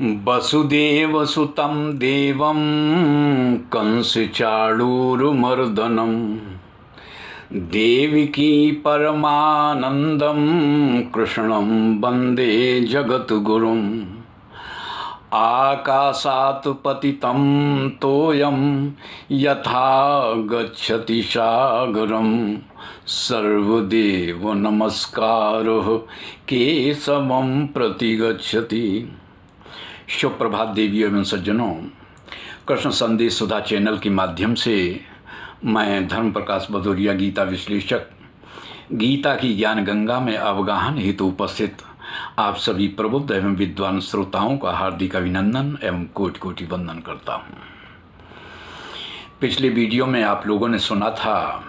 वसुदेवसुतं देवं कंसचाणूरमर्दनं देवकी परमानन्दं कृष्णं वन्दे जगद्गुरुम् आकाशात् पतितं तोयं यथा गच्छति सागरं सर्वदेव नमस्कारः केशवं प्रति गच्छति। सुप्रभात देवी एवं सज्जनों, कृष्ण संदेश सुधा चैनल के माध्यम से मैं धर्म प्रकाश भदौरिया गीता विश्लेषक गीता की ज्ञान गंगा में अवगाहन हेतु उपस्थित आप सभी प्रबुद्ध एवं विद्वान श्रोताओं का हार्दिक अभिनंदन एवं कोटि कोटि वंदन करता हूँ। पिछले वीडियो में आप लोगों ने सुना था,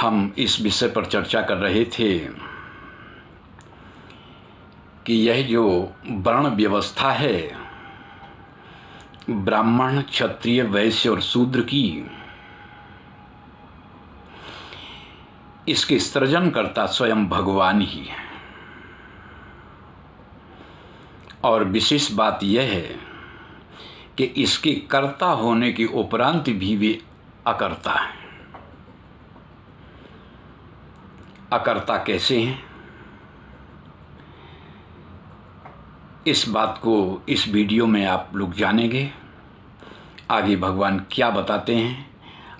हम इस विषय पर चर्चा कर रहे थे कि यह जो वर्ण व्यवस्था है ब्राह्मण, क्षत्रिय, वैश्य और शूद्र की, इसके सृजनकर्ता स्वयं भगवान ही है। और विशेष बात यह है कि इसके कर्ता होने के उपरांत भी वे अकर्ता हैं। अकर्ता कैसे हैं, इस बात को इस वीडियो में आप लोग जानेंगे। आगे भगवान क्या बताते हैं,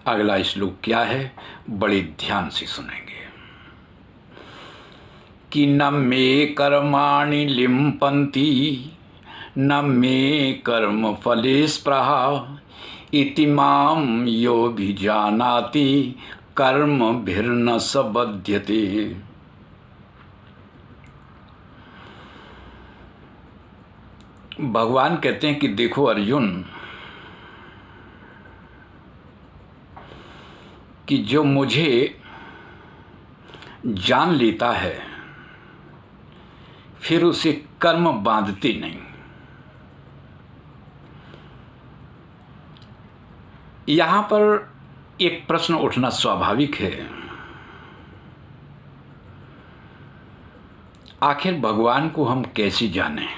अगला श्लोक क्या है, बड़े ध्यान से सुनेंगे। कि न मे कर्माणि लिम्पन्ति न मे कर्म फले स्पृहा इति मां योऽभिजानाति कर्मभिर्न स बध्यते। भगवान कहते हैं कि देखो अर्जुन, कि जो मुझे जान लेता है फिर उसे कर्म बांधते नहीं। यहां पर एक प्रश्न उठना स्वाभाविक है, आखिर भगवान को हम कैसे जानें?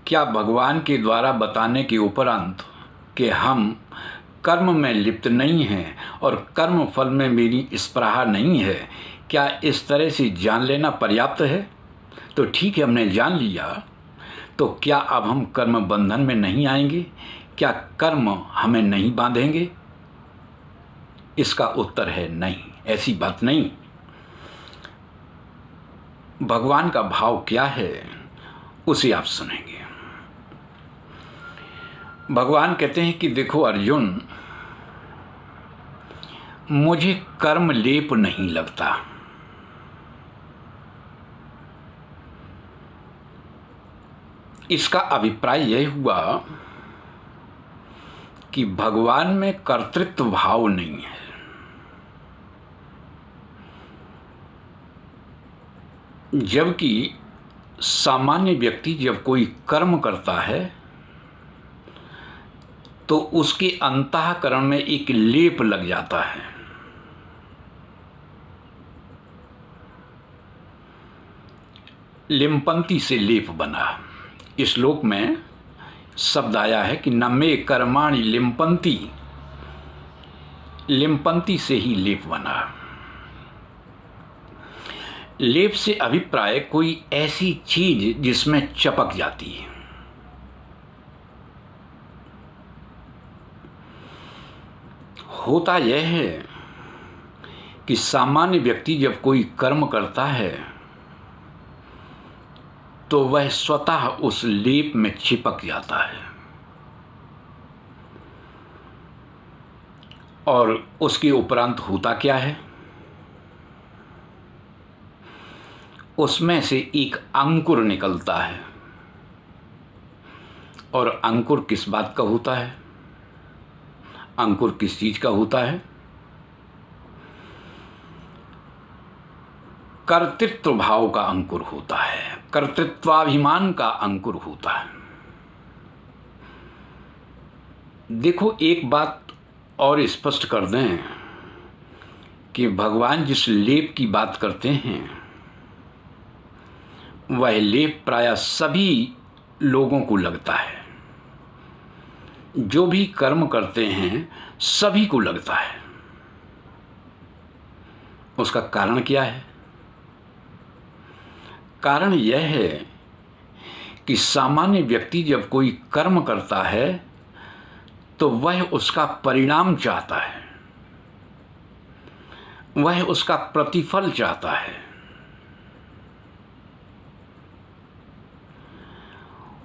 क्या भगवान के द्वारा बताने के उपरांत कि हम कर्म में लिप्त नहीं हैं और कर्म फल में मेरी स्पृहा नहीं है, क्या इस तरह से जान लेना पर्याप्त है? तो ठीक है, हमने जान लिया, तो क्या अब हम कर्म बंधन में नहीं आएंगे? क्या कर्म हमें नहीं बांधेंगे? इसका उत्तर है नहीं, ऐसी बात नहीं। भगवान का भाव क्या है उसे आप सुनेंगे। भगवान कहते हैं कि देखो अर्जुन, मुझे कर्म लेप नहीं लगता। इसका अभिप्राय यह हुआ कि भगवान में कर्तृत्व भाव नहीं है। जबकि सामान्य व्यक्ति जब कोई कर्म करता है तो उसके अंतःकरण में एक लेप लग जाता है। लिम्पन्ति से लेप बना। इस श्लोक में शब्द आया है कि न मे कर्माणि लिम्पन्ति, लिम्पन्ति से ही लेप बना। लेप से अभिप्राय कोई ऐसी चीज जिसमें चपक जाती है। होता यह है कि सामान्य व्यक्ति जब कोई कर्म करता है तो वह स्वतः उस लेप में चिपक जाता है और उसके उपरांत होता क्या है, उसमें से एक अंकुर निकलता है। और अंकुर किस बात का होता है? अंकुर किस चीज का होता है? कर्तृत्व भाव का अंकुर होता है, कर्तृत्वाभिमान का अंकुर होता है। देखो, एक बात और स्पष्ट कर दें कि भगवान जिस लेप की बात करते हैं वह लेप प्रायः सभी लोगों को लगता है। जो भी कर्म करते हैं सभी को लगता है। उसका कारण क्या है? कारण यह है कि सामान्य व्यक्ति जब कोई कर्म करता है तो वह उसका परिणाम चाहता है, वह उसका प्रतिफल चाहता है।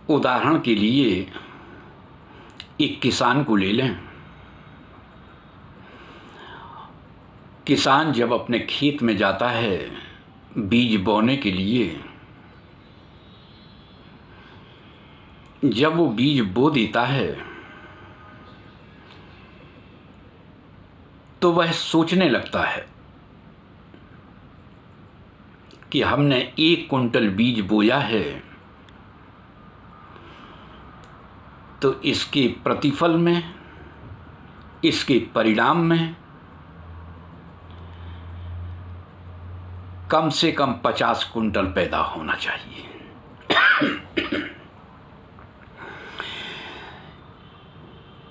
उदाहरण के लिए एक किसान को ले लें। किसान जब अपने खेत में जाता है बीज बोने के लिए, जब वो बीज बो देता है तो वह सोचने लगता है कि हमने 1 कुंटल बीज बोया है तो इसके प्रतिफल में, इसके परिणाम में कम से कम 50 कुंटल पैदा होना चाहिए।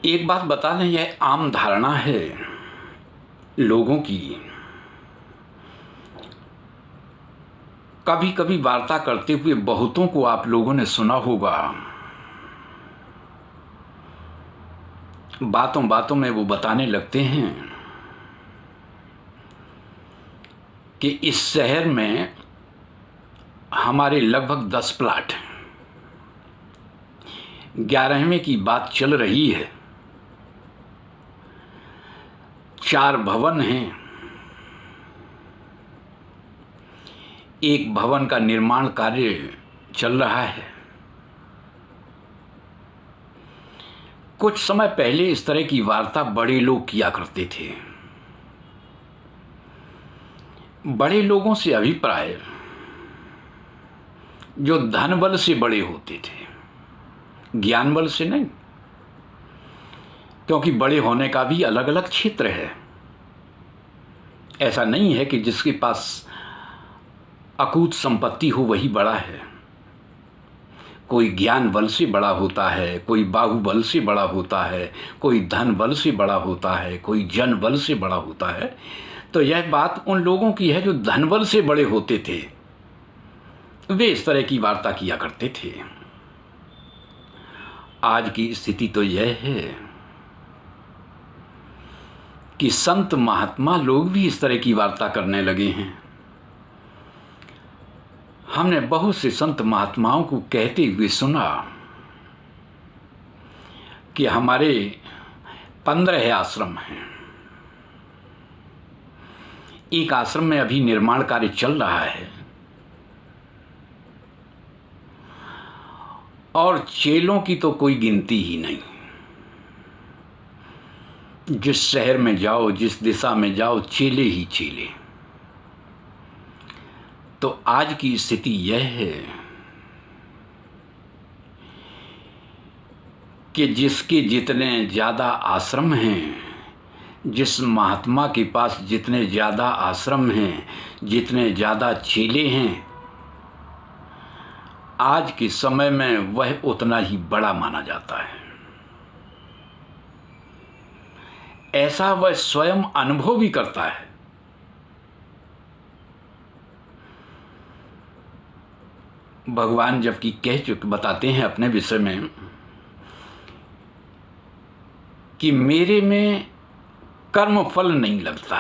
एक बात बता दें, यह आम धारणा है लोगों की। कभी कभी वार्ता करते हुए बहुतों को आप लोगों ने सुना होगा, बातों बातों में वो बताने लगते हैं कि इस शहर में हमारे लगभग 10 प्लाट हैं, 11वें की बात चल रही है, 4 भवन हैं, 1 भवन का निर्माण कार्य चल रहा है। कुछ समय पहले इस तरह की वार्ता बड़े लोग किया करते थे। बड़े लोगों से अभिप्राय जो धन बल से बड़े होते थे, ज्ञान बल से नहीं, क्योंकि बड़े होने का भी अलग अलग क्षेत्र है। ऐसा नहीं है कि जिसके पास अकूत संपत्ति हो वही बड़ा है। कोई ज्ञान बल से बड़ा होता है, कोई बाहुबल से बड़ा होता है, कोई धन बल से बड़ा होता है, कोई जन बल से बड़ा होता है। तो यह बात उन लोगों की है जो धन बल से बड़े होते थे, वे इस तरह की वार्ता किया करते थे। आज की स्थिति तो यह है कि संत महात्मा लोग भी इस तरह की वार्ता करने लगे हैं। हमने बहुत से संत महात्माओं को कहते हुए सुना कि हमारे 15 आश्रम हैं। एक आश्रम में अभी निर्माण कार्य चल रहा है और चेलों की तो कोई गिनती ही नहीं। जिस शहर में जाओ, जिस दिशा में जाओ, चेले ही चेले। तो आज की स्थिति यह है कि जिसके जितने ज़्यादा आश्रम हैं, जिस महात्मा के पास जितने ज़्यादा आश्रम हैं, जितने ज़्यादा चेले हैं, आज के समय में वह उतना ही बड़ा माना जाता है। ऐसा वह स्वयं अनुभव भी करता है। भगवान जबकि कह चुके बताते हैं अपने विषय में कि मेरे में कर्म फल नहीं लगता,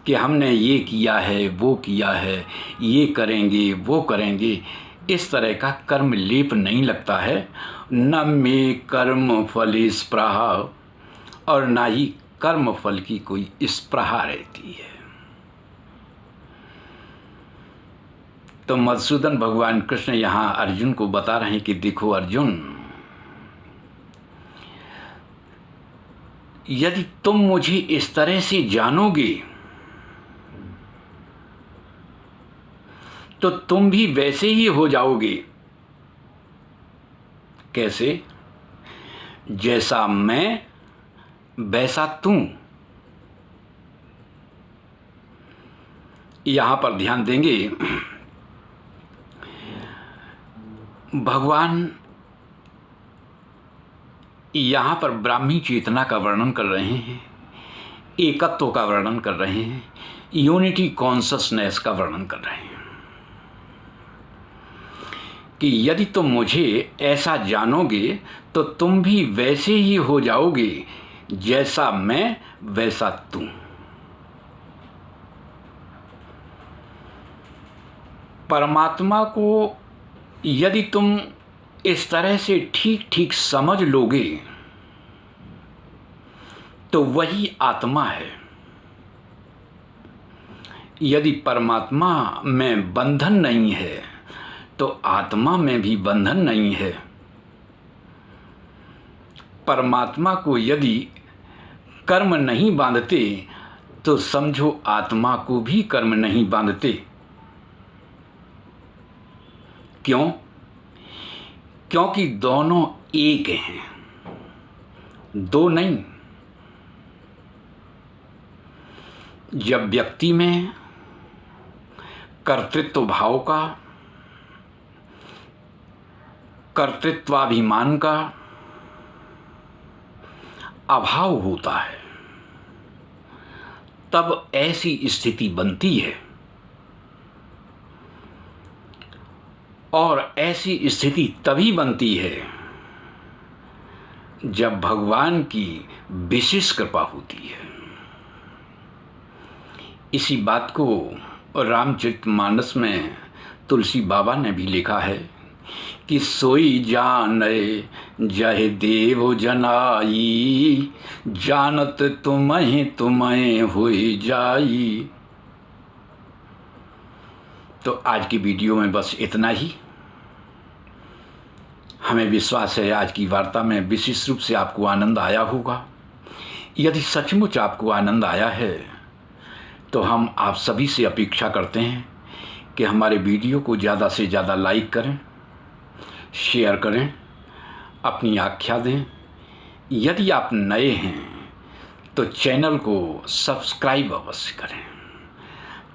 कि हमने ये किया है, वो किया है, ये करेंगे, वो करेंगे, इस तरह का कर्म लेप नहीं लगता है। न में कर्म फल स्पृहा, और ना ही कर्म फल की कोई स्पृहा रहती है। तो मधुसूदन भगवान कृष्ण यहाँ अर्जुन को बता रहे हैं कि देखो अर्जुन, यदि तुम मुझे इस तरह से जानोगे तो तुम भी वैसे ही हो जाओगे। कैसे? जैसा मैं वैसा तू। यहां पर ध्यान देंगे भगवान यहाँ पर ब्राह्मी चेतना का वर्णन कर रहे हैं, एकत्व का वर्णन कर रहे हैं, यूनिटी कॉन्शसनेस का वर्णन कर रहे हैं कि यदि तुम मुझे ऐसा जानोगे तो तुम भी वैसे ही हो जाओगे जैसा मैं वैसा तू। परमात्मा को यदि तुम इस तरह से ठीक ठीक समझ लोगे तो वही आत्मा है। यदि परमात्मा में बंधन नहीं है तो आत्मा में भी बंधन नहीं है। परमात्मा को यदि कर्म नहीं बांधते तो समझो आत्मा को भी कर्म नहीं बांधते। क्यों? क्योंकि दोनों एक हैं, दो नहीं। जब व्यक्ति में कर्तृत्व भाव का, कर्तृत्वाभिमान का अभाव होता है तब ऐसी स्थिति बनती है। और ऐसी स्थिति तभी बनती है जब भगवान की विशेष कृपा होती है। इसी बात को रामचरितमानस में तुलसी बाबा ने भी लिखा है कि सोई जाने जय देव जनाई, जानत तुम्हें हुई जाई। तो आज की वीडियो में बस इतना ही। हमें विश्वास है आज की वार्ता में विशेष रूप से आपको आनंद आया होगा। यदि सचमुच आपको आनंद आया है तो हम आप सभी से अपेक्षा करते हैं कि हमारे वीडियो को ज़्यादा से ज़्यादा लाइक करें, शेयर करें, अपनी आख्या दें। यदि आप नए हैं तो चैनल को सब्सक्राइब अवश्य करें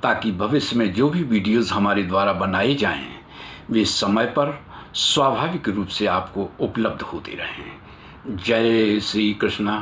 ताकि भविष्य में जो भी वीडियोज़ हमारे द्वारा बनाए जाएं वे समय पर स्वाभाविक रूप से आपको उपलब्ध होते रहें। जय श्री कृष्णा।